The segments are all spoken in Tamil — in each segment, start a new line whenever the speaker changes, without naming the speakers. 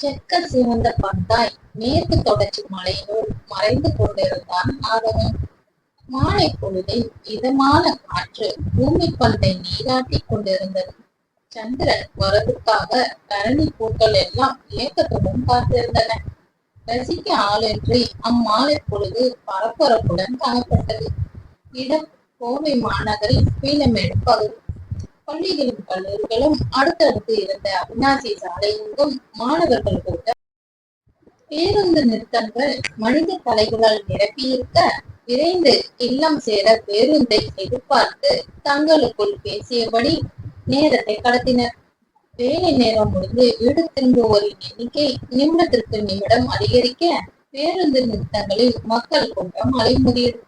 செக்க சிவந்த பந்தாய் மேற்கு தொடர்ச்சி மலையினுள் மறைந்து கொண்டிருந்தான் ஆதவன். மாலை பொழுதில் இதமான காற்று பூமி பந்தை நீராட்டிக் கொண்டிருந்தது. சந்திரன் வரதுக்காக கரணி பூக்கள் எல்லாம் ஏக்கத்துடன் காத்திருந்தன. ரசிக்க ஆளின்றி அம்மாலை பொழுது பரபரப்புடன் காணப்பட்டது. இடம் கோவை மாநகரில் பீளமேடு பகுதி. பள்ளிகளும் கல்லூரிகளும் அடுத்தடுத்து இருந்த அவிநாசி சாலை எங்கும் மாணவர்கள் கூட பேருந்து நிறுத்தங்கள் மனித தலைகளால் நிரப்பியிருக்க விரைந்து இல்லம் சேர பேருந்தை எதிர்பார்த்து தங்களுக்குள் பேசியபடி நேரத்தை கடத்தினர். வேலை நேரம் முடிந்து வீடு திரும்புவோரின் எண்ணிக்கை நிமிடத்திற்கு நிமிடம் அதிகரிக்க பேருந்து நிறுத்தங்களில் மக்கள் கூட்டம் அலைமோதியது.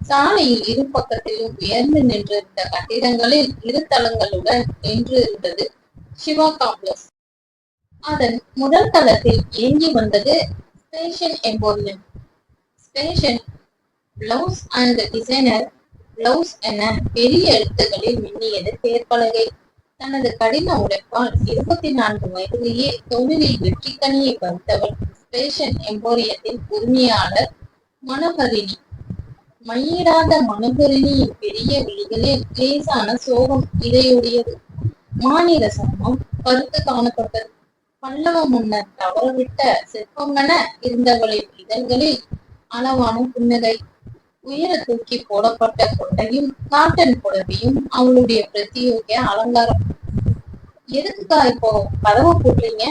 சாலையில் இரு பக்கத்திலும் உயர்ந்து நின்றிருந்த கட்டிடங்களில் இரு தளங்களுடன் நின்று இருந்தது சிவா காம்ப்ளெக்ஸ். அதன் முதல் தளத்தில் இயங்கி வந்தது ஸ்பேஷன் எம்போரியம். ஸ்பேஷன் பிளவுஸ் அண்ட் டிசைனர் பிளவுஸ் என பெரிய எழுத்துக்களில் மின்னியது பேர்பலகை. தனது கடின உழைப்பால் 24 வயதிலேயே தொழிலில் வெற்றி கனியை பறித்தவள் ஸ்பேஷன் எம்போரியத்தின் உரிமையாளர் மனோகரிணி. மையிடாத மனோகரிணியின் பெரிய விழிகளில் லேசான சோகம் இதையுடையது. மாநில சமம் கருத்து காணப்பட்டது. பல்லவ மன்னர் தவறவிட்ட சிற்பமென இருந்தவளின் இதழ்களில் அளவான புன்னகை. உயர தூக்கி போடப்பட்ட கொட்டையும் காட்டன் புடவையும் அவளுடைய பிரத்யோக அலங்காரம். எதுக்குக்கா இப்போ கதவை போடுறீங்க?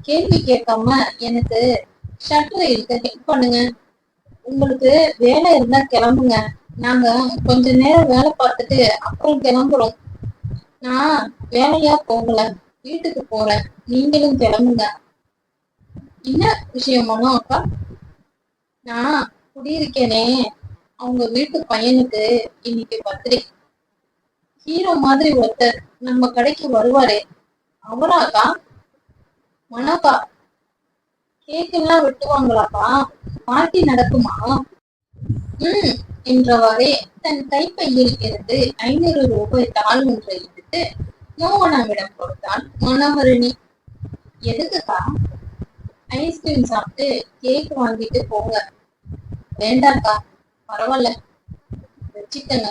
கேள்வி கேட்காம எனக்கு ஷட்டரை இருக்க ஹெல்ப் பண்ணுங்க. உங்களுக்கு வேலை இருந்தா கிளம்புங்க. நாங்க கொஞ்ச நேரம் வேலை பார்த்துட்டு அப்புறம் கிளம்புறோம். நான் வேலையா போகல, வீட்டுக்கு போறேன். நீங்களும் கிளம்புங்க. என்ன விஷயமானோ அக்கா? நான் குடியிருக்கேனே, அவங்க வீட்டு பையனுக்கு இன்னைக்கு பர்த்டே. ஹீரோ மாதிரி ஒருத்தர் நம்ம கடைக்கு வருவாரே, அவராக்கா? மனோக்கா, கேக் எல்லாம் வெட்டுவாங்களாக்கா? பார்ட்டி நடக்குமா? என்றவாறே தன் கைப்பையில் இருந்து 500 ரூபாய் தாள் ஒன்றை எடுத்து மோகனாவிடம் கொடுத்தான் மனோகரிணி. எதுக்குக்கா? ஐஸ்கிரீம் சாப்பிட்டு கேக் வாங்கிட்டு போங்க. வேண்டாக்கா, பரவாயில்ல, வச்சுக்கங்க.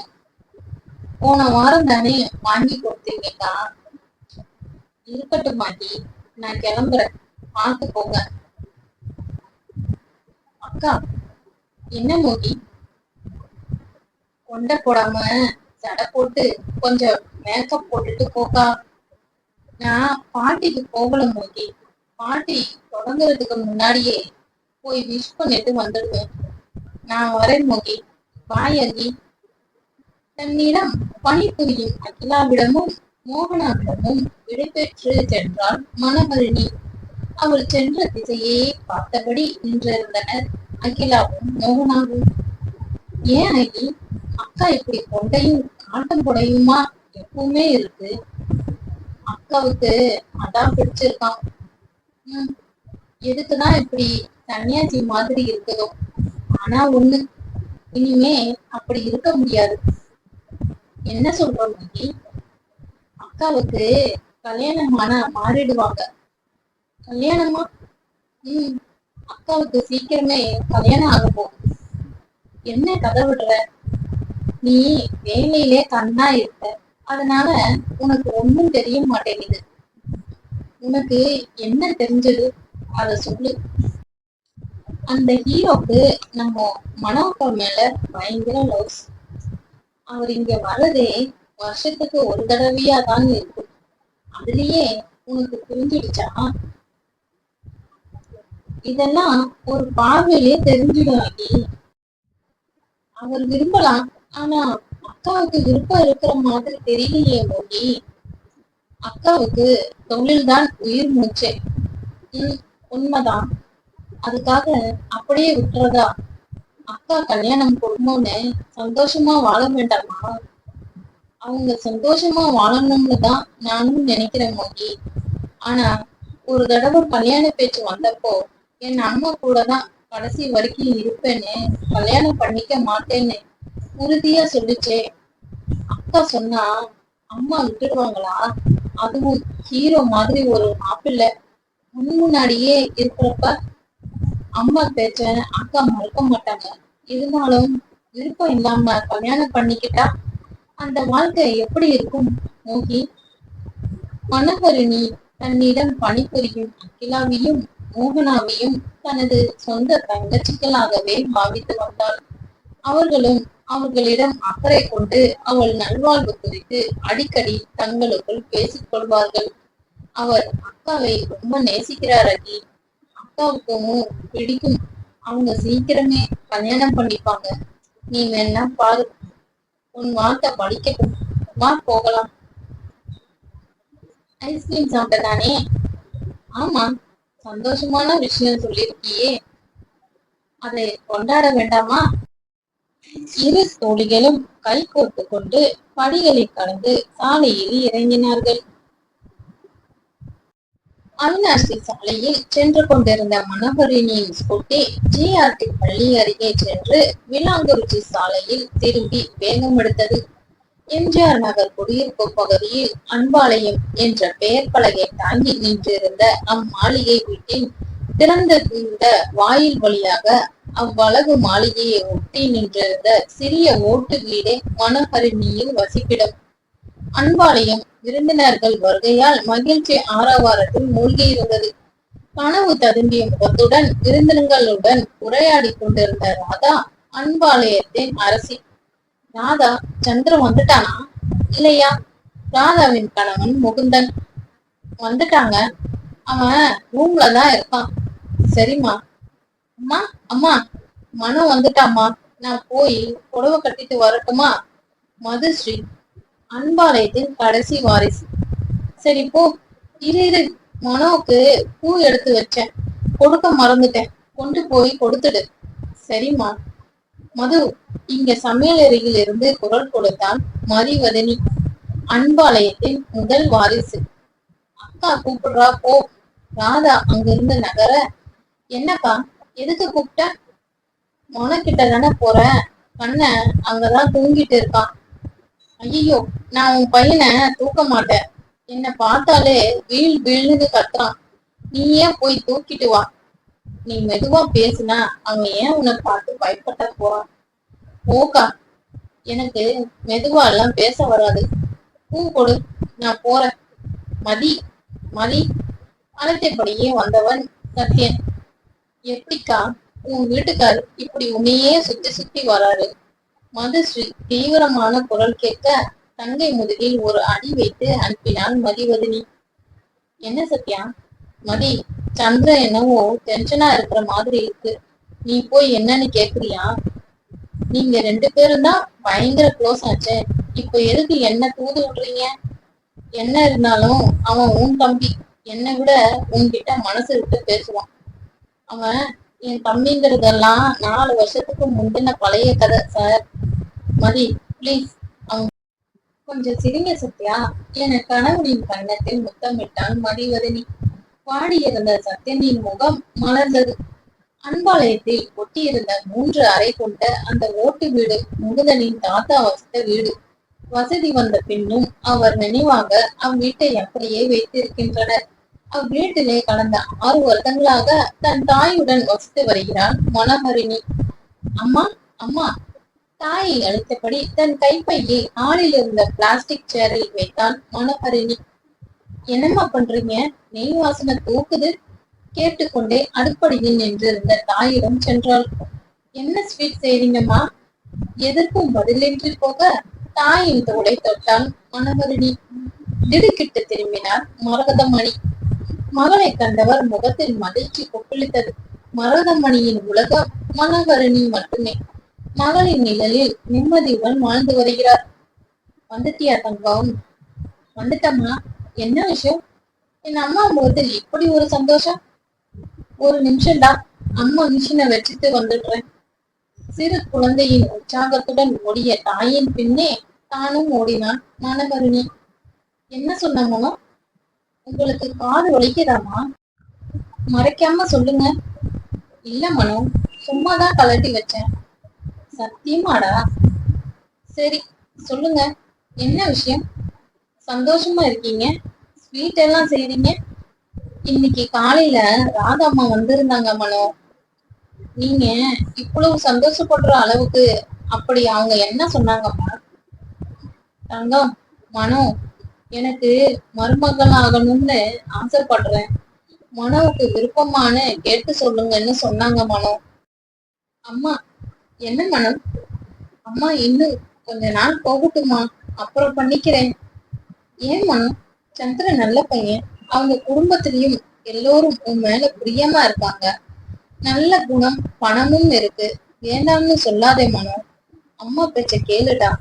போன வாரம் தானே வாங்கி கொடுத்தீங்கக்கா. இருக்கட்டும் மாட்டி, நான் கிளம்புறேன், பார்த்து போங்க. அக்கா, என்ன மோகி? கொண்டை போடாம சடை போட்டு கொஞ்சம் மேக்கப் போட்டுட்டு போக்கா. நான் பாட்டிக்கு போகல மோகி. பாட்டி தொடங்குறதுக்கு முன்னாடியே போய் விஷ் பண்ணிட்டு வந்துடுவேன். நான் வரேன் மோகி. பாய் அகி. தன்னிடம் பணிபுரியும் அகிலாவிடமும் மோகனாவிடமும் விடைபெற்று சென்றாள் மனோகரிணி. அவள் சென்ற திசையே பார்த்தபடி நின்றிருந்தனர் அகிலாவும் மோகனாவும். ஏன் அகி, அக்கா இப்படி கொண்டையும் காட்டம் கொடையுமா எப்பவுமே இருக்கு? அக்காவுக்கு அதான் பிடிச்சிருக்கான். எதுக்குதான் இப்படி சன்னியாசி மாதிரி இருக்குதோ? ஆனா ஒண்ணு, இனிமே அப்படி இருக்க முடியாது. என்ன சொல்றோம் மகி? அக்காவுக்கு கல்யாணமான மாறிடுவாங்க. கல்யாணமா? அக்காவுக்கு சீக்கிரமே கல்யாணம் ஆக போகுது. என்ன கதை விடுற? நீ வேலையிலே கண்ணா இருக்க, அதனால உனக்கு ஒண்ணும் தெரிய மாட்டேங்குது. உனக்கு என்ன தெரிஞ்சது அத சொல்லு. அந்த ஹீரோக்கு நம்ம மனோகா மேல பயங்கர லவ்ஸ். அவர் இங்க வர்றதே வருஷத்துக்கு ஒரு தடவையா தான் இருக்கு. அதுலயே உனக்கு புரிஞ்சிடுச்சா? இதெல்லாம் ஒரு பார்வையிலே தெரிஞ்சிடும். அவர் விரும்பலாம், ஆனா அக்காவுக்கு விருப்பம் இருக்கிற மாதிரி தெரியலையே மோகி. அக்காவுக்கு தொழில்தான் உயிர் மூச்சே. உண்மைதான். அதுக்காக அப்படியே விட்டுறதா? அக்கா கல்யாணம் கொடுமோன்னு சந்தோஷமா வாழ வேண்டாமா? அவங்க சந்தோஷமா வாழணும்னு தான் நானும் நினைக்கிறேன் மோகி. ஆனா ஒரு தடவை கல்யாண பேச்சு வந்தப்போ என் அம்மா கூட தான் கடைசி வரைக்கும் இருப்பேன்னு, கல்யாணம் பண்ணிக்க மாட்டேன்னு உறுதியா சொல்லிச்சே. அக்கா சொன்னா அம்மா விட்டுடுவாங்களா? அதுவும் ஹீரோ மாதிரி ஒரு மாப்பிள்ளை. முன்னாடியே இருக்கிறப்ப அம்மா பேச்ச அக்கா மறக்க மாட்டாங்க. இருந்தாலும் விருப்பம் இல்லாம கல்யாணம் பண்ணிக்கிட்டா அந்த வாழ்க்கை எப்படி இருக்கும் மோகி? மனோகரிணி தன்னிடம் பணிபுரியும் அகிலாவையும் மோகனாவையும் தனது சொந்த தங்கச்சிகளாகவே பாவித்து வந்தாள். அவர்களும் அவர்களிடம் அக்கறை கொண்டு அவள் நல்வாழ்வு குறித்து அடிக்கடி தங்களுக்குள் பேசிக் கொள்வார்கள். அவர் அக்காவை ரொம்ப நேசிக்கிறார் அடி. அக்காவுக்கும் பிடிக்கும். அவங்க சீக்கிரமே கல்யாணம் பண்ணிப்பாங்க. நீ வேணா பாரு. உன் வார்த்தை படிக்கட்டும். வா போகலாம். ஐஸ்கிரீம் சாப்பிட்டதானே? ஆமா, சந்தோஷமான விஷயம் சொல்லிருக்கியே, அதை கொண்டாட வேண்டாமா? இரு தோழிகளும் கை கோர்த்து கொண்டு படிகளை கடந்து சாலையில் இறங்கினார்கள். அவினாசி சாலையில் சென்று கொண்டிருந்த மனோகரிணியின் ஸ்கூட்டி ஜிஆர்டி பள்ளி அருகே சென்று விலாங்குறிச்சி சாலையில் திரும்பி வேகம் எடுத்தது. எம்ஜிஆர் நகர் குடியிருப்பு பகுதியில் அன்பாலயம் என்ற பெயர் பலகை தாங்கி நின்றிருந்த அம்மாளிகை வீட்டின் திறந்திருந்த வாயில் வழியாக அவ்வளவு மாளிகையை ஒட்டி நின்றிருந்த சிறிய ஓட்டு வீடே மனோகரிணியின் வசிப்பிடம். அன்பாலயம் விருந்தினர்கள் வருகையால் மகிழ்ச்சி ஆரவாரத்தில் மூழ்கி இருந்தது. கனவு ததும்பிய முகத்துடன் விருந்தினர்களுடன் உரையாடி கொண்டிருந்த ராதா அன்பாலயத்தின் அரசி. ராதா, சந்திரன் வந்துட்டானா? இல்லையா? ராதாவின் கணவன் முகுந்தன். வந்துட்டாங்க, அவன் ரூம்ல தான் இருக்கான். சரிம்மா. அம்மா அம்மா, மனோ வந்துட்டாமா, நான் போய் புடவை கட்டிட்டு வரட்டுமா? மதுஸ்ரீ அன்பாலயத்தின் கடைசி வாரிசு. சரி போ. இரு, மனோவுக்கு பூ எடுத்து வச்சேன், கொடுக்க மறந்துட்டேன், கொண்டு போய் கொடுத்துடு. சரிம்மா. மது இங்க சமையலறையில் இருந்து குரல் கொடுத்தான் மதிவதனி, அன்பாலயத்தின் முதல் வாரிசு. அக்கா கூப்பிடுறா போ. ராதா அங்கிருந்து நகர, என்னக்கா எதுக்கு கூப்பிட்ட? மனக்கிட்ட தானே போறேன், கண்ண அங்கதான் தூங்கிட்டு இருக்கான். ஐயோ, நான் உன் பையனை தூக்க மாட்டேன், என்ன பார்த்தாலே வீல் வீழ்னு கத்துறான், நீ ஏன் போய் தூக்கிட்டு வா. நீ மெதுவா பேசுனா அவன் ஏன் உன்னை பார்த்து பயப்பட்ட போறான்? போக்கா, எனக்கு மெதுவா எல்லாம் பேச வராது. பூ கொடு, நான் போறேன். மதி மதி அழைத்தபடியே வந்தவன் சத்யன். எப்படிக்கா உன் வீட்டுக்கார் இப்படி உன்னையே சுத்தி சுத்தி வராரு? மதுஸ்ரீ தீவிரமான குரல் கேட்க தங்கை முதுகில் ஒரு அடி வைத்து அனுப்பினாள் மதிவதனி. என்ன சத்யா? மதி, சந்திர என்னவோ டென்ஷனா இருக்கிற மாதிரி இருக்கு, நீ போய் என்னன்னு கேக்குறியா? நீங்க 2 பேரும் தான் பயங்கர க்ளோஸ் ஆச்சு, இப்ப எதுக்கு என்ன தூது விடுறீங்க? என்ன இருந்தாலும் அவன் உன் தம்பி, என்னை விட உன்கிட்ட மனசு விட்டு பேசுவான். அவன் என் தம்பிங்கிறதெல்லாம் 4 வருஷத்துக்கு முந்தின பழைய கதை சார். மதி பிளீஸ், அவன் கொஞ்சம் சிரிங்க சத்யா என கணவனின் கன்னத்தில் முத்தமிட்டான் மதிவதனி. பாடியிருந்த சத்யனின் முகம் மலர்ந்தது. அன்பாலயத்தில் ஒட்டியிருந்த 3 அறை கொண்ட அந்த ஓட்டு வீடு முகுதனின் தாத்தா வசித்த வீடு. வசதி வந்த பின்னும் அவர் நினைவாக அவ்வீட்டை அப்படியே வைத்திருக்கின்றனர். அவ்வீட்டிலே கடந்த 6 வருடங்களாக தன் தாயுடன் வசித்து வருகிறாள் மனோகரிணி. அம்மா அம்மா, தாயை அழைத்தபடி தன் கைப்பையை ஆளில் இருந்த பிளாஸ்டிக் சேரில் வைத்தான் மனோகரிணி. என்னம்மா பண்றீங்க? நெய் வாசனை தூக்குது. கேட்டுக்கொண்டே அடுப்படியில் நின்றிருந்த தாயிடம் சென்றாள். என்ன ஸ்வீட் செய்றீங்கம்மா? எதற்கும் பதிலின்றி போக தாயின் தோளை தொட்டாள் மனோகரிணி. திடுக்கிட்டு திரும்பினார் மரகதமணி. மகளை கண்டவர் முகத்தில் மகிழ்ச்சி கொப்பளித்தது. மரகதமணியின் உலகம் மனோகரிணி மட்டுமே. மகளின் நிழலில் நிம்மதியுடன் வாழ்ந்து வருகிறார். வந்துட்டியா தங்கம்? வந்துட்டம்மா. என்ன விஷயம்? என் அம்மா முகத்தில் இப்படி ஒரு சந்தோஷம்? ஒரு நிமிஷம்டா, அம்மா மிஷினை வச்சுட்டு வந்துடுறேன். சிறு குழந்தையின் உற்சாகத்துடன் ஓடிய தாயின் பின்னே தானும் ஓடினான் மனோகரிணி. என்ன சொன்னமோ? உங்களுக்கு காது வலிக்குதாமா? மறைக்காம சொல்லுங்க. இல்ல மனோ, சும்மாதான் கலட்டி வச்சேன். சத்தியமாடா? சரி சொல்லுங்க, என்ன விஷயம்? சந்தோஷமா இருக்கீங்க, ஸ்வீட் எல்லாம் செய்றீங்க. இன்னைக்கு காலையில ராதாம்மா வந்திருந்தாங்க மனோ. நீங்க இவ்வளவு சந்தோஷப்படுற அளவுக்கு அப்படி அவங்க என்ன சொன்னாங்கம்மா? தங்கம், மனோ, எனக்கு மருமகள் ஆகணும்னு ஆசைப்படுறேன். மனோவுக்கு விருப்பமான கேட்டு சொல்லுங்கன்னு சொன்னாங்க மனோ. அம்மா, என்ன மனோ? அம்மா, இன்னும் கொஞ்ச நாள் போகட்டுமா, அப்புறம் பண்ணிக்கிறேன். ஏன் மனோ? சந்திரன் நல்ல பையன். அவங்க குடும்பத்திலயும் எல்லோரும் உன் மேல பிரியமா இருக்காங்க. நல்ல குணம், பணமும் இருக்கு. வேண்டாம்னு சொல்லாதே மனோ. அம்மா பேச்ச கேளுடா.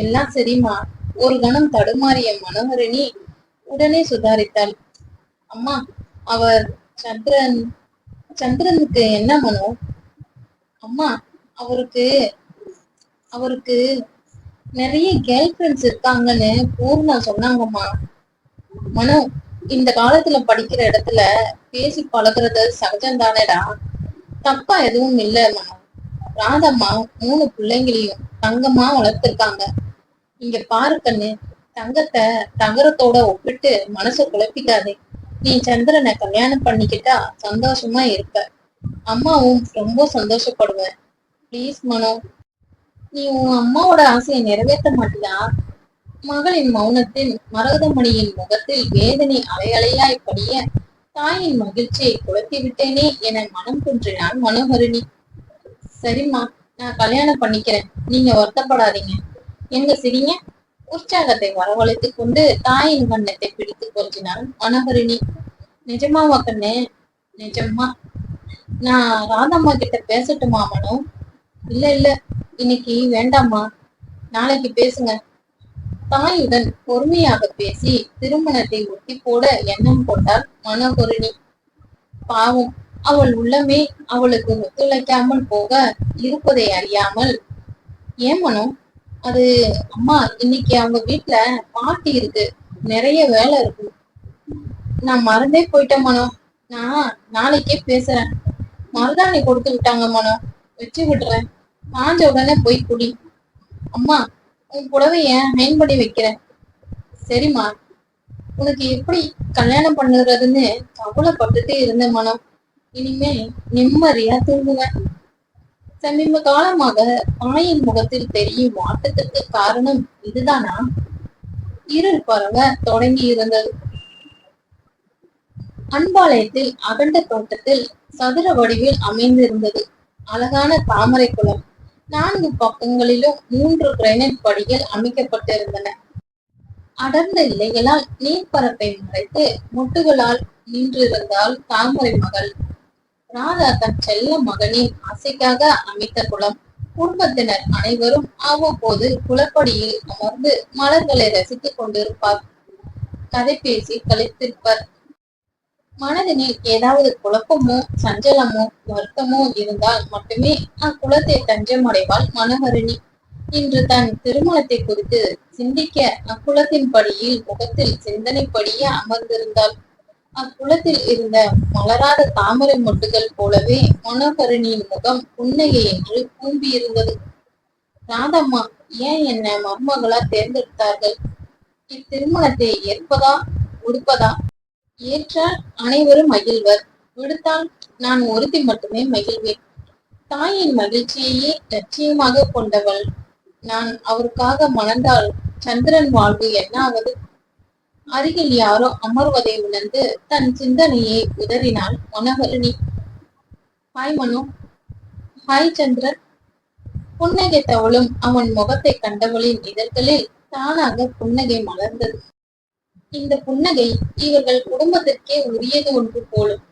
எல்லாம் சரிம்மா. ஒரு கணம் தடுமாறிய மனோகரணி உடனே சுதாரித்தாள். அம்மா, அவர் சந்திரன் சந்திரனுக்கு என்ன மனோ? அம்மா, அவருக்கு அவருக்கு நிறைய கேர்ள் ஃப்ரெண்ட்ஸ் இருக்காங்கன்னு பூர்ணா சொன்னாங்கம்மா. மனோ, இந்த காலத்துல படிக்கிற இடத்துல பேசி பழகுறது சகஜம் தானேடா. தப்பா எதுவும் இல்ல மனோ. ராதம்மா 3 பிள்ளைங்களையும் தங்கமா வளர்த்திருக்காங்க. இங்க பாரு கண்ணு, தங்கத்தை தகரத்தோட ஒப்பிட்டு மனசை குழப்பிக்காதே. நீ சந்திரனை கல்யாணம் பண்ணிக்கிட்டா சந்தோஷமா இருப்ப. அம்மாவும் ரொம்ப சந்தோஷப்படுவ. ப்ளீஸ் மனோ, நீ உன் அம்மாவோட ஆசையை நிறைவேற்ற மாட்டியா? மகளின் மௌனத்தில் மரகதமணியின் முகத்தில் வேதனை அலையலையாய் படிய, தாயின் மகிழ்ச்சியை குழப்பி விட்டேனே என மனம் குன்றினான் மனோகரணி. சரிம்மா, நான் கல்யாணம் பண்ணிக்கிறேன். நீங்க வருத்தப்படாதீங்க. எங்க சிரிங்க. உற்சாகத்தை வரவழைத்துக் கொண்டு தாயின் கண்ணத்தை பிடித்து கொஞ்சினான் மனோகரணி. நிஜமாவா கண்ணே? நிஜமா. நான் ராதம்மா கிட்ட பேசட்டுமா மனோ? இல்ல இல்ல, இன்னைக்கு வேண்டாமா, நாளைக்கு பேசுங்க. தாயுடன் பொறுமையாக பேசி திருமணத்தை ஒட்டி போட எண்ணம் கொண்டாள் மனோகரணி. பாவம், அவள் உள்ளமே அவளுக்கு ஒத்துழைக்காமல் போக இருப்பதை அறியாமல், ஏன் மனோ? அது அம்மா, இன்னைக்கு அவங்க வீட்டுல பாட்டி இருக்கு, நிறைய வேலை இருக்கு. நான் மறந்தே போயிட்டேன் மனோ. நான் நாளைக்கே பேசுறேன். மருதாணி கொடுத்து விட்டாங்க மனோ, வச்சு விடுறேன். காஞ்ச உடனே போய் குடி. அம்மா, உன் புடவைய அயன் பண்ணி வைக்கிறேன். சரிம்மா. உனக்கு எப்படி கல்யாணம் பண்ணுறதுன்னு கவலைப்பட்டுட்டே இருந்த மனோ. இனிமே நிம்மதியா தூங்குவேன். சமீப காலமாக தாயின் முகத்தில் தெரியும் வாட்டத்திற்கு காரணம் இதுதானா? இருள் பரவ தொடங்கி இருந்தது. அன்பாலயத்தில் அகண்ட தோட்டத்தில் சதுர வடிவில் அமைந்திருந்தது அழகான தாமரை குளம். 4 பக்கங்களிலும் 3 கிரைனைட் படிகள் அமைக்கப்பட்டிருந்தன. அடர்ந்த இலைகளால் நீர்ப்பரப்பை மறைத்து முட்டுகளால் நின்றிருந்தால் தாமரை மகள். ராதா தன் செல்ல மகனின் ஆசைக்காக அமைத்த குளம். குடும்பத்தினர் அனைவரும் அவ்வப்போது குளப்படியில் அமர்ந்து மலர்களை ரசித்துக் கொண்டிருப்பார். கதை பேசி கழித்திருப்பர். மனதினில் ஏதாவது குழப்பமோ சஞ்சலமோ வருத்தமோ இருந்தால் மட்டுமே அக்குளத்தை தஞ்சமடைவாள் மனோகரணி. இன்று தன் திருமணத்தை குறித்து சிந்திக்க அக்குளத்தின் படியில் முகத்தில் சிந்தனை படிய அமர்ந்திருந்தாள். அக்குளத்தில் இருந்த மலராத தாமரை மொட்டுகள் போலவே மனோகரணியின் முகம் புன்னகை என்று கூம்பியிருந்தது. ராதம்மா ஏன் என்ன மருமகளா தேர்ந்தெடுத்தார்கள்? இத்திருமணத்தை ஏற்பதா உடுப்பதா? ஏற்றால் அனைவரும் மகிழ்வர், விடுத்தால் நான் ஒருத்தி மட்டுமே மகிழ்வேன். தாயின் மகிழ்ச்சியையே லட்சியமாக கொண்டவள் நான். அவருக்காக மணந்தால் சந்திரன் வாழ்வு என்ன ஆவது? அருகில் யாரோ அமர்வதை உணர்ந்து தன் சிந்தனையை உதறினாள் மனோகரணி. ஹாய் மனோ. ஹாய் சந்திரன். புன்னகை தவளும் அவன் முகத்தை கண்டவளின் இதழ்களில் தானாக புன்னகை மலர்ந்தது. இந்த புன்னகை இவர்கள் குடும்பத்திற்கே உரியது ஒன்று போலும்.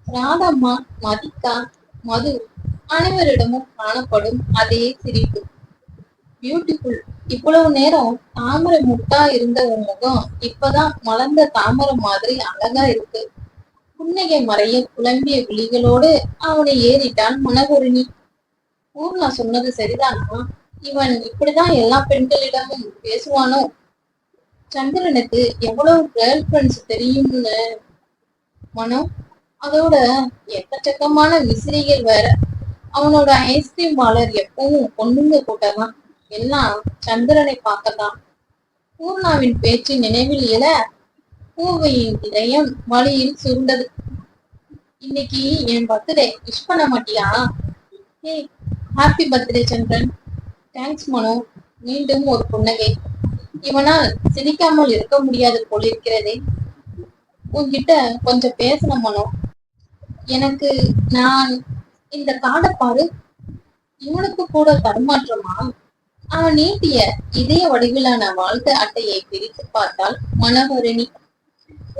ராதம்மா, மதிக்கா, மது அனைவரிடமும் காணப்படும் அதே சிரிப்பு. பியூட்டிஃபுல். இவ்வளவு நேரம் தாமரை முட்டா இருந்த உன் முகம் இப்பதான் மலர்ந்த தாமரை மாதிரி அழகா இருக்கு. புன்னகை மறைய குழம்பிய விழிகளோடு அவனை ஏறிட்டான் மனோகரணி. பூர்ணா சொன்னது சரிதானா? இவன் இப்படிதான் எல்லா பெண்களிடமும் பேசுவானோ? சந்திரனுக்கு எவ்வளவு கேர்ள் ஃப்ரெண்ட்ஸ் தெரியும்னு மனோ. அதோட எக்கச்சக்கமான விசிறிகள் வேற. அவனோட ஐஸ்கிரீம் வாலர் எப்பவும் பொண்ணுங்க கூட்டதான். எல்லாம் சந்திரனை பார்க்கத்தான். பூர்ணாவின் பேச்சு நினைவில் எழ பூவையின் இதயம் வழியில் சுருண்டது. இன்னைக்கு என் பர்த்டே விஷ் பண்ண மாட்டியா? ஹே, ஹாப்பி பர்த்டே சந்திரன். தேங்க்ஸ் மனோ. மீண்டும் ஒரு புன்னகை. இவனால் சிரிக்காமல் இருக்க முடியாது போலிருக்கிறதே. உன்கிட்ட கொஞ்சம் பேசணும் மனோ. எனக்கு நான் இந்த காடை பாரு. இவனுக்கு கூட தடுமாற்றமா? அவன் நீட்டிய இதய வடிவிலான வாழ்க்கை அட்டையை பிரித்து பார்த்தால் மனோகரிணி.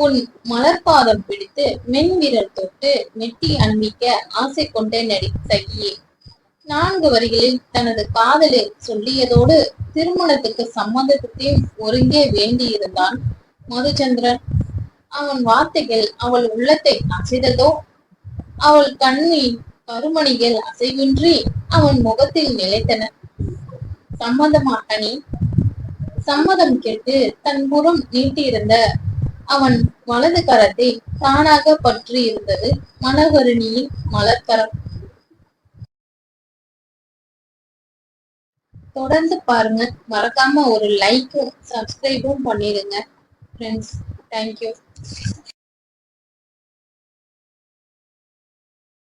உன் மலர்பாதம் பிடித்து மென் விரல் தொட்டு நெட்டி அன்பிக்க ஆசை கொண்டே நடி சகியே. 4 வரிகளில் தனது காதலை சொல்லியதோடு திருமணத்துக்கு சம்மதத்தையும் ஒருங்கே வேண்டியிருந்தான் மதுச்சந்திரன். அவன் வார்த்தைகள் அவள் உள்ளத்தை அசைத்ததோ? அவள் கண்ணின் கருமணிகள் அசைவின்றி அவன் முகத்தில் நிலைத்தன. சம்மதமா ஹனி? சம்மதம் கேட்டு தன் புறம் நீட்டியிருந்த அவன் வலது கரத்தை தானாக பற்றி இருந்தது மனோகரிணியின் மலர்கரம். தொடர்ந்து பாருங்க. மறக்காம ஒரு லைக்கும் சப்ஸ்கிரைபும் பண்ணிடுங்க ஃப்ரெண்ட்ஸ். தேங்க்யூ.